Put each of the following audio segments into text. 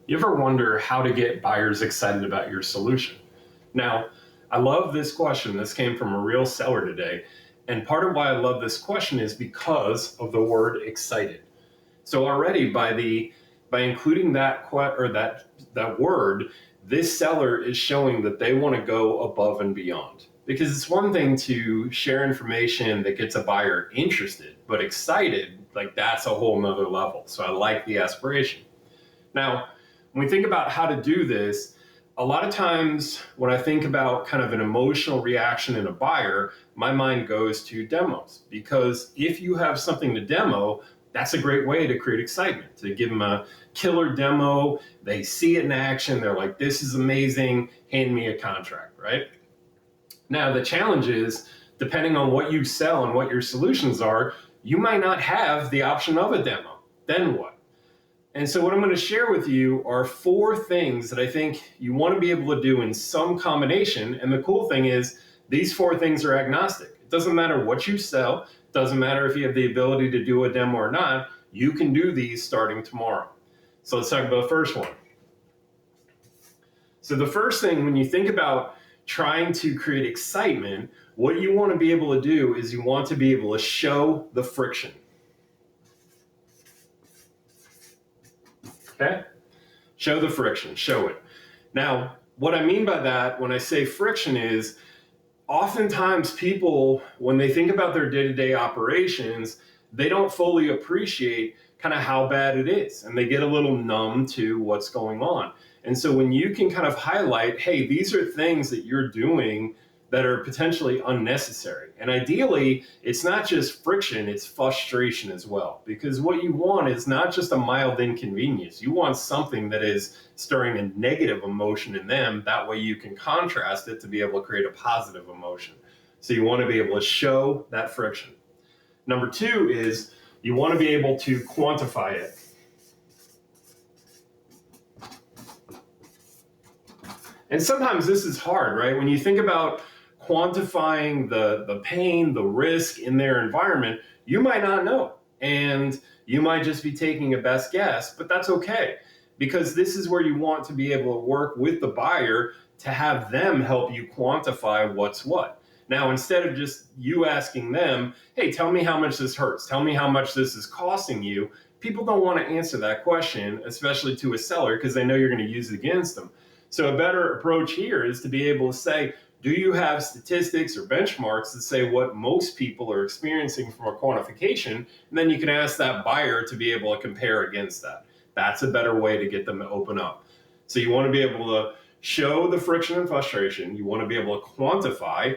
You ever wonder how to get buyers excited about your solution? Now, I love this question. This came from a real seller today. And part of why I love this question is because of the word excited. So already by including that word, this seller is showing that they want to go above and beyond. Because it's one thing to share information that gets a buyer interested, but excited, like that's a whole nother level. So I like the aspiration. Now, when we think about how to do this, a lot of times when I think about kind of an emotional reaction in a buyer, my mind goes to demos. Because if you have something to demo, that's a great way to create excitement, to give them a killer demo. They see it in action. They're like, this is amazing. Hand me a contract, right? Now, the challenge is, depending on what you sell and what your solutions are, you might not have the option of a demo. Then what? And so what I'm going to share with you are 4 things that I think you want to be able to do in some combination. And the cool thing is these 4 things are agnostic. It doesn't matter what you sell. It doesn't matter if you have the ability to do a demo or not. You can do these starting tomorrow. So let's talk about the first one. So the first thing, when you think about trying to create excitement, what you want to be able to do is you want to be able to show the friction. Okay? Show the friction, show it. Now, what I mean by that when I say friction is oftentimes people, when they think about their day-to-day operations, they don't fully appreciate kind of how bad it is, and they get a little numb to what's going on. And so when you can kind of highlight, hey, these are things that you're doing that are potentially unnecessary. And ideally, it's not just friction, it's frustration as well. Because what you want is not just a mild inconvenience. You want something that is stirring a negative emotion in them. That way you can contrast it to be able to create a positive emotion. So you want to be able to show that friction. Number 2 is you want to be able to quantify it. And sometimes this is hard, right? When you think about quantifying the pain, the risk in their environment, you might not know. And you might just be taking a best guess, but that's okay. Because this is where you want to be able to work with the buyer to have them help you quantify what's what. Now, instead of just you asking them, hey, tell me how much this hurts, tell me how much this is costing you, people don't want to answer that question, especially to a seller, because they know you're going to use it against them. So a better approach here is to be able to say, do you have statistics or benchmarks that say what most people are experiencing from a quantification? And then you can ask that buyer to be able to compare against that. That's a better way to get them to open up. So you want to be able to show the friction and frustration. You want to be able to quantify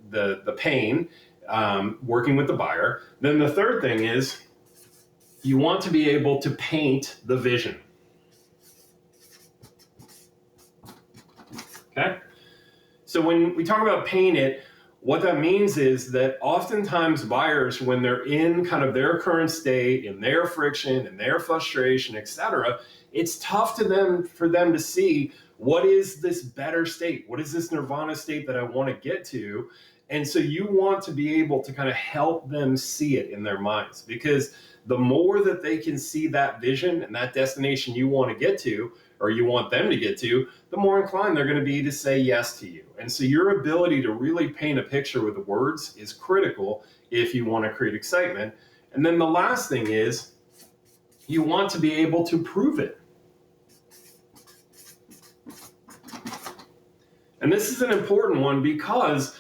the pain working with the buyer. Then the third thing is you want to be able to paint the vision. Okay? So when we talk about paint it, what that means is that oftentimes buyers, when they're in kind of their current state, in their friction, in their frustration, etc., it's tough for them to see what is this better state? What is this nirvana state that I want to get to? And so you want to be able to kind of help them see it in their minds, because the more that they can see that vision and that destination you want to get to, or you want them to get to, the more inclined they're going to be to say yes to you. And so your ability to really paint a picture with the words is critical if you want to create excitement. And then the last thing is you want to be able to prove it. And this is an important one because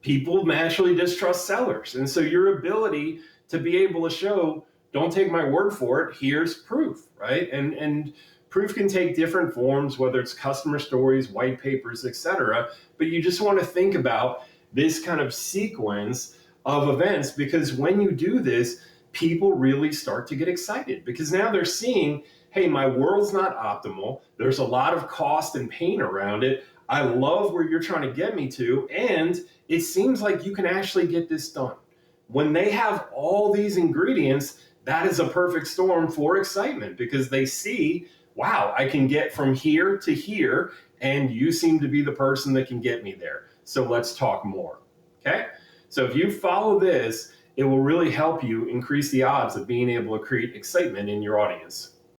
people naturally distrust sellers. And so your ability to be able to show, don't take my word for it, here's proof, right? And proof can take different forms, whether it's customer stories, white papers, etc. But you just want to think about this kind of sequence of events, because when you do this, people really start to get excited because now they're seeing, hey, my world's not optimal. There's a lot of cost and pain around it. I love where you're trying to get me to, and it seems like you can actually get this done. When they have all these ingredients, that is a perfect storm for excitement because they see, wow, I can get from here to here, and you seem to be the person that can get me there. So let's talk more, okay? So if you follow this, it will really help you increase the odds of being able to create excitement in your audience.